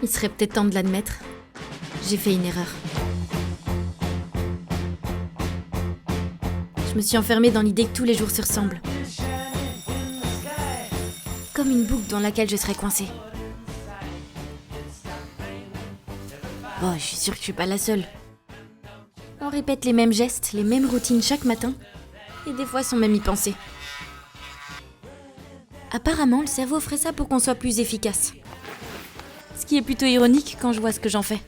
Il serait peut-être temps de l'admettre. J'ai fait une erreur. Je me suis enfermée dans l'idée que tous les jours se ressemblent. Comme une boucle dans laquelle je serais coincée. Oh, je suis sûre que je suis pas la seule. On répète les mêmes gestes, les mêmes routines chaque matin, et des fois sans même y penser. Apparemment, le cerveau ferait ça pour qu'on soit plus efficace. Ce qui est plutôt ironique quand je vois ce que j'en fais.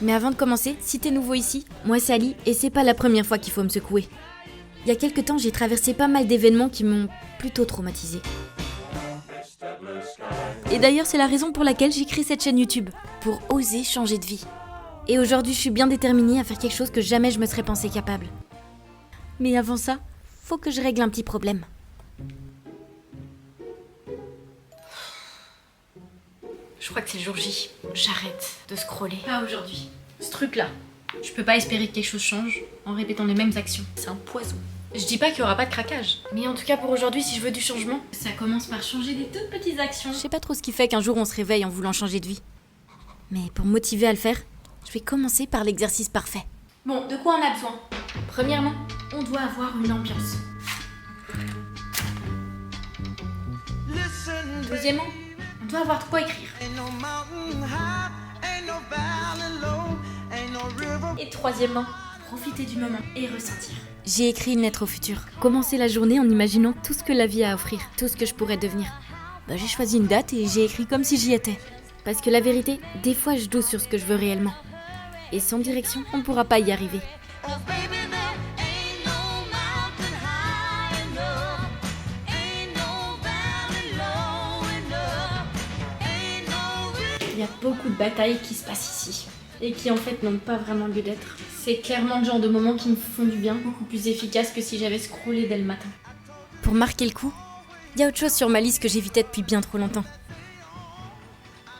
Mais avant de commencer, si t'es nouveau ici, moi c'est Ali, et c'est pas la première fois qu'il faut me secouer. Il y a quelques temps, j'ai traversé pas mal d'événements qui m'ont plutôt traumatisée. Et d'ailleurs, c'est la raison pour laquelle j'ai créé cette chaîne YouTube, pour oser changer de vie. Et aujourd'hui, je suis bien déterminée à faire quelque chose que jamais je me serais pensée capable. Mais avant ça, faut que je règle un petit problème. Je crois que c'est le jour J. J'arrête de scroller. Pas aujourd'hui. Ce truc-là. Je peux pas espérer que quelque chose change en répétant les mêmes actions. C'est un poison. Je dis pas qu'il y aura pas de craquage. Mais en tout cas pour aujourd'hui, si je veux du changement, ça commence par changer des toutes petites actions. Je sais pas trop ce qui fait qu'un jour on se réveille en voulant changer de vie. Mais pour me motiver à le faire, je vais commencer par l'exercice parfait. Bon, de quoi on a besoin? Premièrement, on doit avoir une ambiance. Deuxièmement, on doit avoir de quoi écrire. Et troisièmement, profiter du moment et ressentir. J'ai écrit une lettre au futur. Commencer la journée en imaginant tout ce que la vie a à offrir, tout ce que je pourrais devenir. J'ai choisi une date et j'ai écrit comme si j'y étais. Parce que la vérité, des fois je doute sur ce que je veux réellement. Et sans direction, on ne pourra pas y arriver. Il y a beaucoup de batailles qui se passent ici. Et qui en fait n'ont pas vraiment lieu d'être. C'est clairement le genre de moments qui me font du bien, beaucoup plus efficace que si j'avais scrollé dès le matin. Pour marquer le coup, il y a autre chose sur ma liste que j'évitais depuis bien trop longtemps.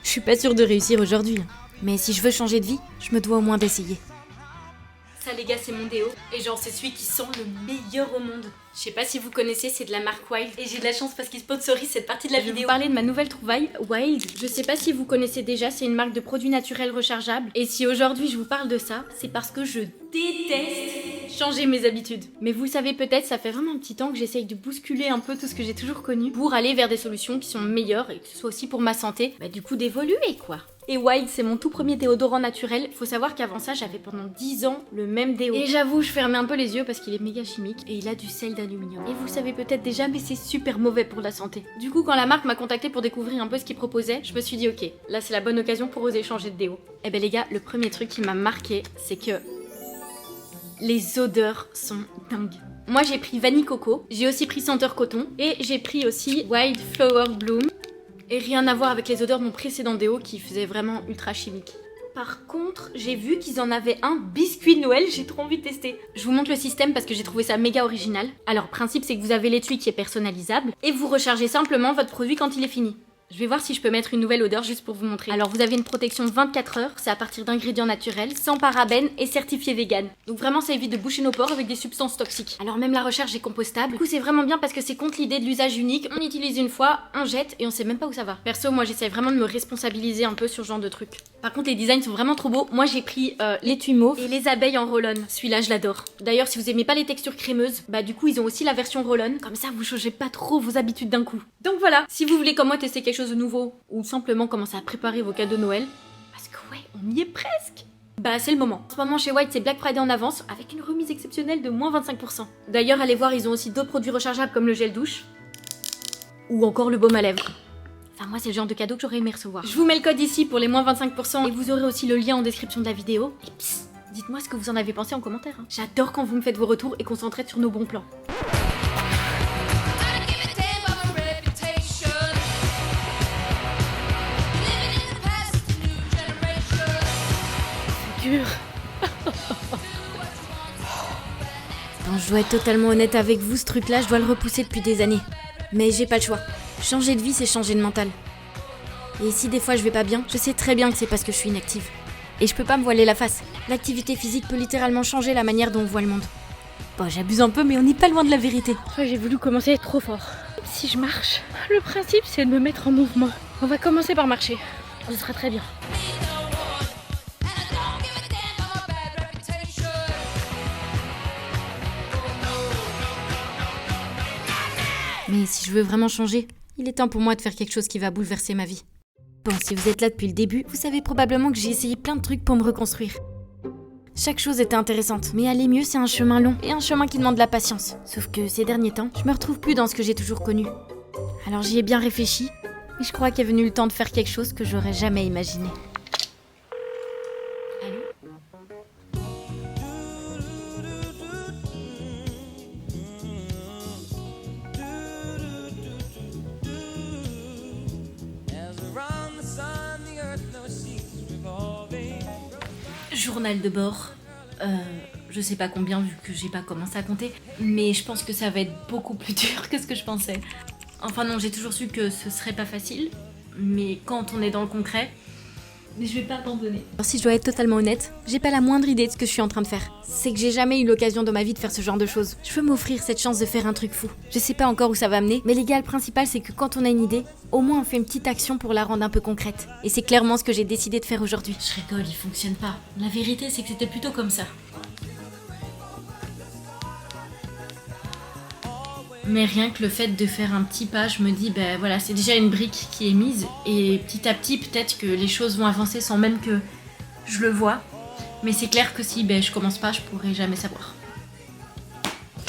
Je suis pas sûre de réussir aujourd'hui, mais si je veux changer de vie, je me dois au moins d'essayer. Ça les gars, c'est mon déo, et genre c'est celui qui sent le meilleur au monde. Je sais pas si vous connaissez, c'est de la marque Wild, et j'ai de la chance parce qu'ils sponsorisent cette partie de la vidéo. Je vais vous parler de ma nouvelle trouvaille, Wild. Je sais pas si vous connaissez déjà, c'est une marque de produits naturels rechargeables, et si aujourd'hui je vous parle de ça, c'est parce que je déteste changer mes habitudes. Mais vous le savez peut-être, ça fait vraiment un petit temps que j'essaye de bousculer un peu tout ce que j'ai toujours connu pour aller vers des solutions qui sont meilleures, et que ce soit aussi pour ma santé, du coup d'évoluer quoi. Et Wild, c'est mon tout premier déodorant naturel. Faut savoir qu'avant ça, j'avais pendant 10 ans le même déo. Et j'avoue, je fermais un peu les yeux parce qu'il est méga chimique et il a du sel d'aluminium. Et vous le savez peut-être déjà, mais c'est super mauvais pour la santé. Du coup, quand la marque m'a contacté pour découvrir un peu ce qu'ils proposaient, je me suis dit ok, là c'est la bonne occasion pour oser changer de déo. Et ben les gars, le premier truc qui m'a marqué, c'est que les odeurs sont dingues. Moi j'ai pris Vanille Coco, j'ai aussi pris Senteur Coton et j'ai pris aussi Wild Flower Bloom. Et rien à voir avec les odeurs de mon précédent déo qui faisait vraiment ultra chimique. Par contre, j'ai vu qu'ils en avaient un biscuit de Noël, j'ai trop envie de tester. Je vous montre le système parce que j'ai trouvé ça méga original. Alors, le principe, c'est que vous avez l'étui qui est personnalisable et vous rechargez simplement votre produit quand il est fini. Je vais voir si je peux mettre une nouvelle odeur juste pour vous montrer. Alors vous avez une protection 24 heures, c'est à partir d'ingrédients naturels, sans parabènes et certifié vegan. Donc vraiment ça évite de boucher nos pores avec des substances toxiques. Alors même la recharge est compostable. Du coup c'est vraiment bien parce que c'est contre l'idée de l'usage unique. On utilise une fois, on jette et on sait même pas où ça va. Perso moi j'essaie vraiment de me responsabiliser un peu sur ce genre de truc. Par contre les designs sont vraiment trop beaux. Moi j'ai pris l'étui mauve et les abeilles en roll-on. Celui-là je l'adore. D'ailleurs si vous aimez pas les textures crémeuses, du coup ils ont aussi la version roll-on. Comme ça vous changez pas trop vos habitudes d'un coup. Donc voilà, si vous voulez comme moi tester quelque chose de nouveau ou simplement commencer à préparer vos cadeaux de Noël, parce que ouais, on y est presque. C'est le moment. En ce moment chez White, c'est Black Friday en avance avec une remise exceptionnelle de moins 25%. D'ailleurs, allez voir, ils ont aussi d'autres produits rechargeables comme le gel douche ou encore le baume à lèvres. Enfin, moi, c'est le genre de cadeau que j'aurais aimé recevoir. Je vous mets le code ici pour les moins 25% et vous aurez aussi le lien en description de la vidéo. Et psst, dites-moi ce que vous en avez pensé en commentaire. J'adore quand vous me faites vos retours et qu'on s'entraide sur nos bons plans. Quand je dois être totalement honnête avec vous, ce truc-là, je dois le repousser depuis des années. Mais j'ai pas le choix. Changer de vie, c'est changer de mental. Et si des fois je vais pas bien, je sais très bien que c'est parce que je suis inactive. Et je peux pas me voiler la face. L'activité physique peut littéralement changer la manière dont on voit le monde. J'abuse un peu, mais on n'est pas loin de la vérité. J'ai voulu commencer trop fort. Si je marche, le principe c'est de me mettre en mouvement. On va commencer par marcher. Ce sera très bien. Mais si je veux vraiment changer, il est temps pour moi de faire quelque chose qui va bouleverser ma vie. Bon, si vous êtes là depuis le début, vous savez probablement que j'ai essayé plein de trucs pour me reconstruire. Chaque chose était intéressante, mais aller mieux c'est un chemin long et un chemin qui demande de la patience. Sauf que ces derniers temps, je me retrouve plus dans ce que j'ai toujours connu. Alors j'y ai bien réfléchi, mais je crois qu'est venu le temps de faire quelque chose que j'aurais jamais imaginé. Allô ? Journal de bord. Je sais pas combien vu que j'ai pas commencé à compter, mais je pense que ça va être beaucoup plus dur que ce que je pensais. Enfin non, j'ai toujours su que ce serait pas facile, mais quand on est dans le concret, mais je vais pas abandonner. Alors si je dois être totalement honnête, j'ai pas la moindre idée de ce que je suis en train de faire. C'est que j'ai jamais eu l'occasion dans ma vie de faire ce genre de choses. Je veux m'offrir cette chance de faire un truc fou. Je sais pas encore où ça va mener, mais l'idéal principal c'est que quand on a une idée, au moins on fait une petite action pour la rendre un peu concrète. Et c'est clairement ce que j'ai décidé de faire aujourd'hui. Je rigole, il fonctionne pas. La vérité c'est que c'était plutôt comme ça. Mais rien que le fait de faire un petit pas, je me dis, ben voilà, c'est déjà une brique qui est mise. Et petit à petit, peut-être que les choses vont avancer sans même que je le vois. Mais c'est clair que si je commence pas, je pourrai jamais savoir.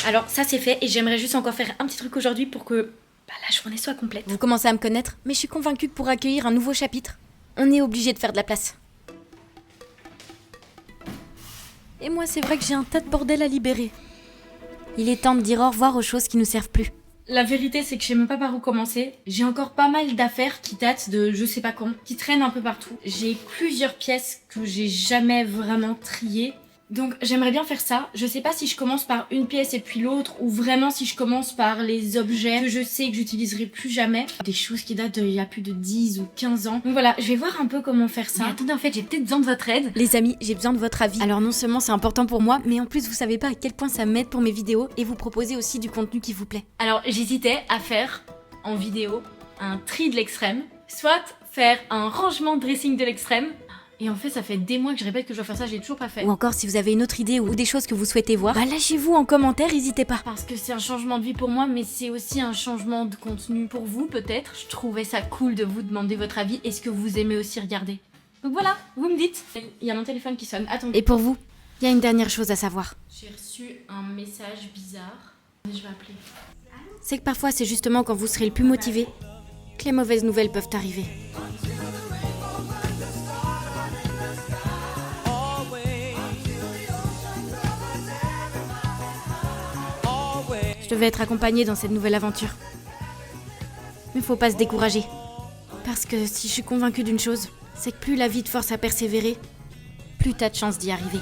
Alors ça c'est fait et j'aimerais juste encore faire un petit truc aujourd'hui pour que la journée soit complète. Vous commencez à me connaître, mais je suis convaincue que pour accueillir un nouveau chapitre, on est obligé de faire de la place. Et moi, c'est vrai que j'ai un tas de bordel à libérer. Il est temps de dire au revoir aux choses qui nous servent plus. La vérité, c'est que je sais même pas par où commencer. J'ai encore pas mal d'affaires qui datent de je sais pas quand, qui traînent un peu partout. J'ai plusieurs pièces que j'ai jamais vraiment triées. Donc j'aimerais bien faire ça. Je sais pas si je commence par une pièce et puis l'autre, ou vraiment si je commence par les objets que je sais que j'utiliserai plus jamais. Des choses qui datent d'il y a plus de 10 ou 15 ans. Donc voilà, je vais voir un peu comment faire ça. Mais attendez, en fait, j'ai peut-être besoin de votre aide. Les amis, j'ai besoin de votre avis. Alors non seulement c'est important pour moi, mais en plus vous savez pas à quel point ça m'aide pour mes vidéos et vous proposer aussi du contenu qui vous plaît. Alors j'hésitais à faire en vidéo un tri de l'extrême, soit faire un rangement de dressing de l'extrême. Et en fait, ça fait des mois que je répète que je dois faire ça, j'ai toujours pas fait. Ou encore, si vous avez une autre idée ou des choses que vous souhaitez voir, lâchez-vous en commentaire, n'hésitez pas. Parce que c'est un changement de vie pour moi, mais c'est aussi un changement de contenu pour vous, peut-être. Je trouvais ça cool de vous demander votre avis. Est-ce que vous aimez aussi regarder? Donc voilà, vous me dites. Il y a mon téléphone qui sonne. Attendez. Et pour vous, il y a une dernière chose à savoir. J'ai reçu un message bizarre. Je vais appeler. C'est que parfois, c'est justement quand vous serez le plus motivé que les mauvaises nouvelles peuvent arriver. Je devais être accompagnée dans cette nouvelle aventure. Mais faut pas se décourager. Parce que si je suis convaincue d'une chose, c'est que plus la vie te force à persévérer, plus t'as de chances d'y arriver.